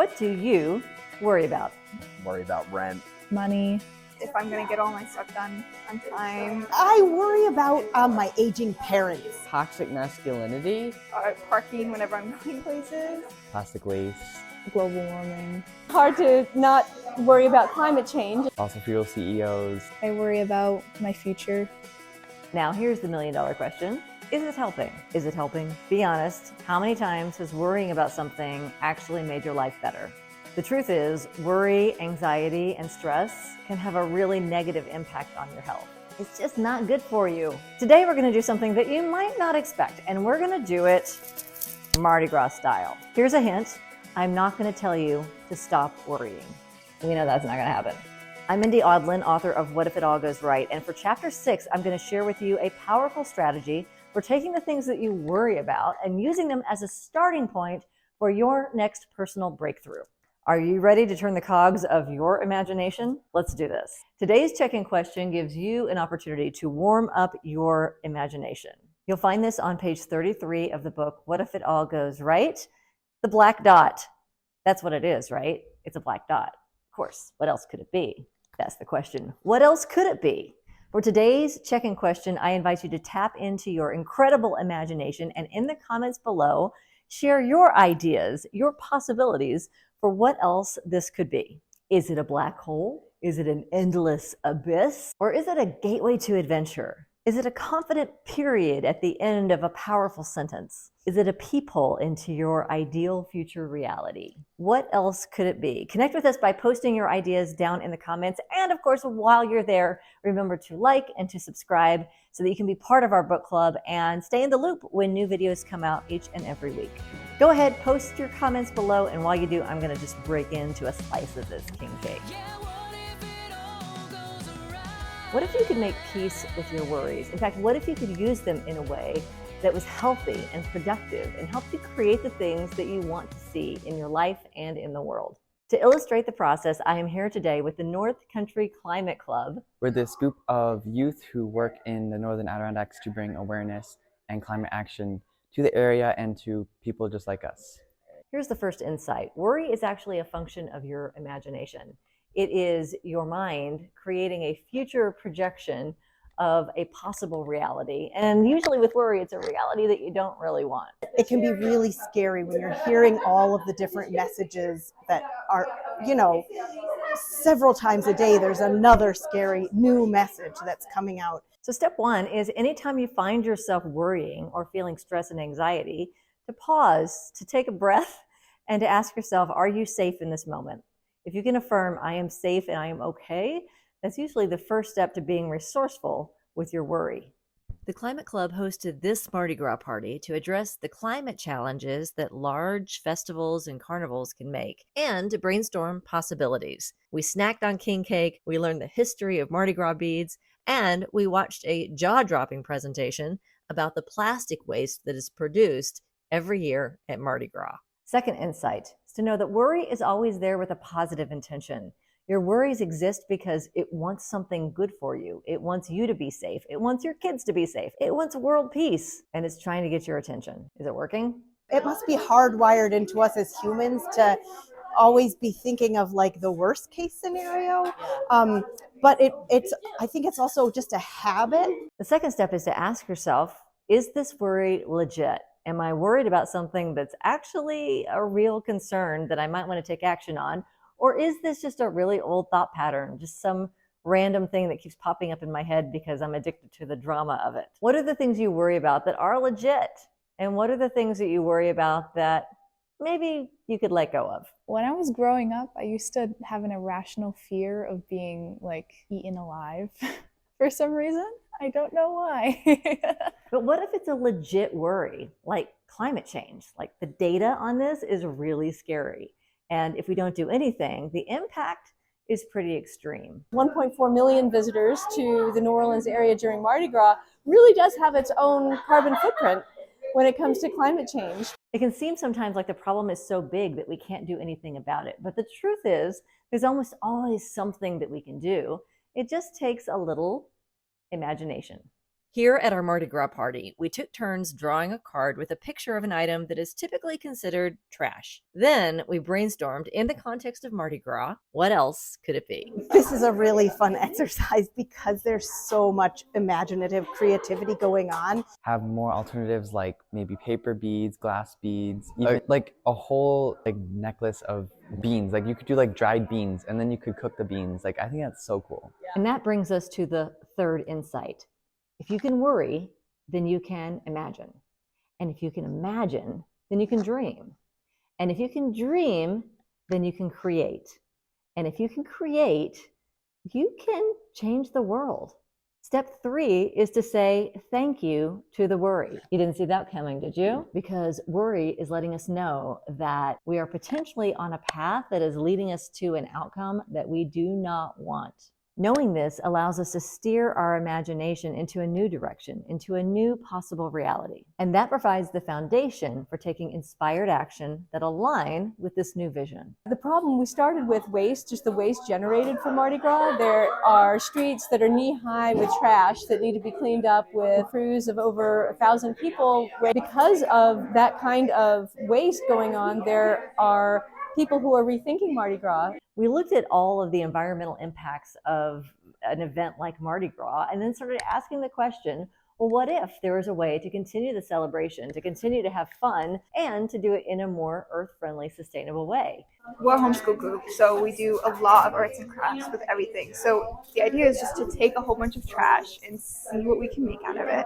What do you worry about? Worry about rent. Money. If I'm going to get all my stuff done on time. I worry about my aging parents. Toxic masculinity. Parking whenever I'm going places. Plastic waste. Global warming. Hard to not worry about climate change. Fossil fuel CEOs. I worry about my future. Now here's the million-dollar question. Is it helping? Is it helping? Be honest. How many times has worrying about something actually made your life better? The truth is, worry, anxiety, and stress can have a really negative impact on your health. It's just not good for you. Today we're gonna do something that you might not expect, and we're gonna do it Mardi Gras style. Here's a hint. I'm not gonna tell you to stop worrying. We know that's not gonna happen. I'm Mindy Audlin, author of What If It All Goes Right, and for Chapter 6, I'm gonna share with you a powerful strategy for taking the things that you worry about and using them as a starting point for your next personal breakthrough. Are you ready to turn the cogs of your imagination? Let's do this. Today's check-in question gives you an opportunity to warm up your imagination. You'll find this on page 33 of the book, What If It All Goes Right? The black dot. That's what it is, right? It's a black dot. Of course, what else could it be? That's the question. What else could it be? For today's check-in question, I invite you to tap into your incredible imagination and in the comments below, share your ideas, your possibilities for what else this could be. Is it a black hole? Is it an endless abyss? Or is it a gateway to adventure? Is it a confident period at the end of a powerful sentence? Is it a peephole into your ideal future reality? What else could it be? Connect with us by posting your ideas down in the comments. And of course, while you're there, remember to like and to subscribe so that you can be part of our book club and stay in the loop when new videos come out each and every week. Go ahead, post your comments below, and while you do, I'm gonna just break into a slice of this king cake. What if you could make peace with your worries? In fact, what if you could use them in a way that was healthy and productive and helped you create the things that you want to see in your life and in the world? To illustrate the process, I am here today with the North Country Climate Club. We're this group of youth who work in the Northern Adirondacks to bring awareness and climate action to the area and to people just like us. Here's the first insight. Worry is actually a function of your imagination. It is your mind creating a future projection of a possible reality. And usually with worry, it's a reality that you don't really want. It can be really scary when you're hearing all of the different messages that are, several times a day, there's another scary new message that's coming out. So step one is anytime you find yourself worrying or feeling stress and anxiety, to pause, to take a breath, and to ask yourself, are you safe in this moment? If you can affirm, I am safe and I am okay, that's usually the first step to being resourceful with your worry. The Climate Club hosted this Mardi Gras party to address the climate challenges that large festivals and carnivals can make, and to brainstorm possibilities. We snacked on king cake, we learned the history of Mardi Gras beads, and we watched a jaw-dropping presentation about the plastic waste that is produced every year at Mardi Gras. Second insight is to know that worry is always there with a positive intention. Your worries exist because it wants something good for you. It wants you to be safe. It wants your kids to be safe. It wants world peace, and it's trying to get your attention. Is it working? It must be hardwired into us as humans to always be thinking of like the worst case scenario. But I think it's also just a habit. The second step is to ask yourself, is this worry legit? Am I worried about something that's actually a real concern that I might want to take action on? Or is this just a really old thought pattern, just some random thing that keeps popping up in my head because I'm addicted to the drama of it? What are the things you worry about that are legit? And what are the things that you worry about that maybe you could let go of? When I was growing up, I used to have an irrational fear of being eaten alive for some reason. I don't know why. But what if it's a legit worry, like climate change? Like the data on this is really scary. And if we don't do anything, the impact is pretty extreme. 1.4 million visitors to the New Orleans area during Mardi Gras really does have its own carbon footprint when it comes to climate change. It can seem sometimes like the problem is so big that we can't do anything about it. But the truth is, there's almost always something that we can do. It just takes a little imagination. Here at our Mardi Gras party, we took turns drawing a card with a picture of an item that is typically considered trash. Then we brainstormed, in the context of Mardi Gras, what else could it be? This is a really fun exercise because there's so much imaginative creativity going on. Have more alternatives like maybe paper beads, glass beads, even like a whole like necklace of beans. Like you could do like dried beans and then you could cook the beans. Like I think that's so cool. And that brings us to the third insight. If you can worry, then you can imagine. And if you can imagine, then you can dream. And if you can dream, then you can create. And if you can create, you can change the world. Step 3 is to say thank you to the worry. You didn't see that coming, did you? Because worry is letting us know that we are potentially on a path that is leading us to an outcome that we do not want. Knowing this allows us to steer our imagination into a new direction, into a new possible reality. And that provides the foundation for taking inspired action that align with this new vision. The problem, we started with waste, just the waste generated from Mardi Gras. There are streets that are knee-high with trash that need to be cleaned up with crews of over 1,000 people. Because of that kind of waste going on, there are people who are rethinking Mardi Gras. We looked at all of the environmental impacts of an event like Mardi Gras and then started asking the question, well, what if there was a way to continue the celebration, to continue to have fun, and to do it in a more earth-friendly, sustainable way? We're a homeschool group, so we do a lot of arts and crafts with everything. So the idea is just to take a whole bunch of trash and see what we can make out of it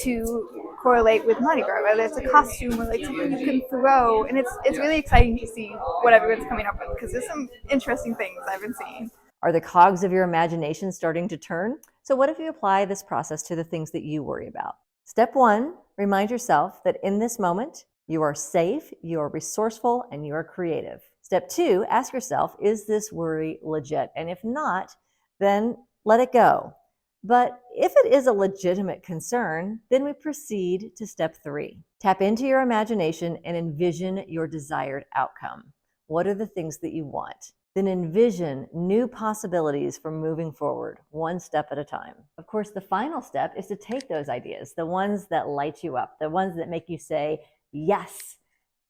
to correlate with Mardi Gras, whether it's a costume or like something you can throw. And it's really exciting to see what everyone's coming up with because there's some interesting things I've been seeing. Are the cogs of your imagination starting to turn? So what if you apply this process to the things that you worry about? Step 1, remind yourself that in this moment, you are safe, you are resourceful, and you are creative. Step 2, ask yourself, is this worry legit? And if not, then let it go. But if it is a legitimate concern, then we proceed to step 3. Tap into your imagination and envision your desired outcome. What are the things that you want? Then envision new possibilities for moving forward, one step at a time. Of course, the final step is to take those ideas, the ones that light you up, the ones that make you say, yes,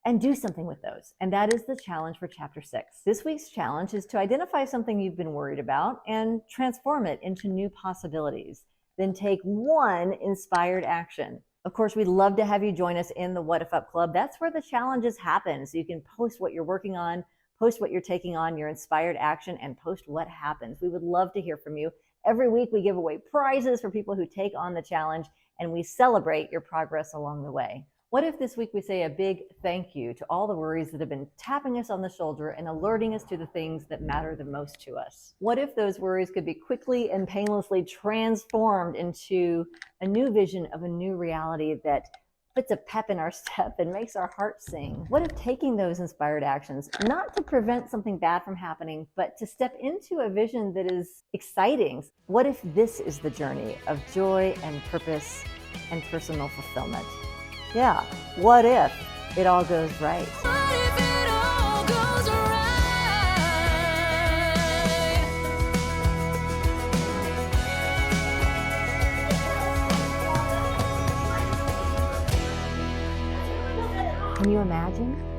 and do something with those. And that is the challenge for Chapter 6. This week's challenge is to identify something you've been worried about and transform it into new possibilities. Then take one inspired action. Of course, we'd love to have you join us in the WhatIfUP Club. That's where the challenges happen. So you can post what you're working on, post what you're taking on, your inspired action, and post what happens. We would love to hear from you. Every week we give away prizes for people who take on the challenge, and we celebrate your progress along the way. What if this week we say a big thank you to all the worries that have been tapping us on the shoulder and alerting us to the things that matter the most to us? What if those worries could be quickly and painlessly transformed into a new vision of a new reality that puts a pep in our step and makes our heart sing? What if taking those inspired actions, not to prevent something bad from happening, but to step into a vision that is exciting? What if this is the journey of joy and purpose and personal fulfillment? Yeah, what if it all goes right? Can you imagine?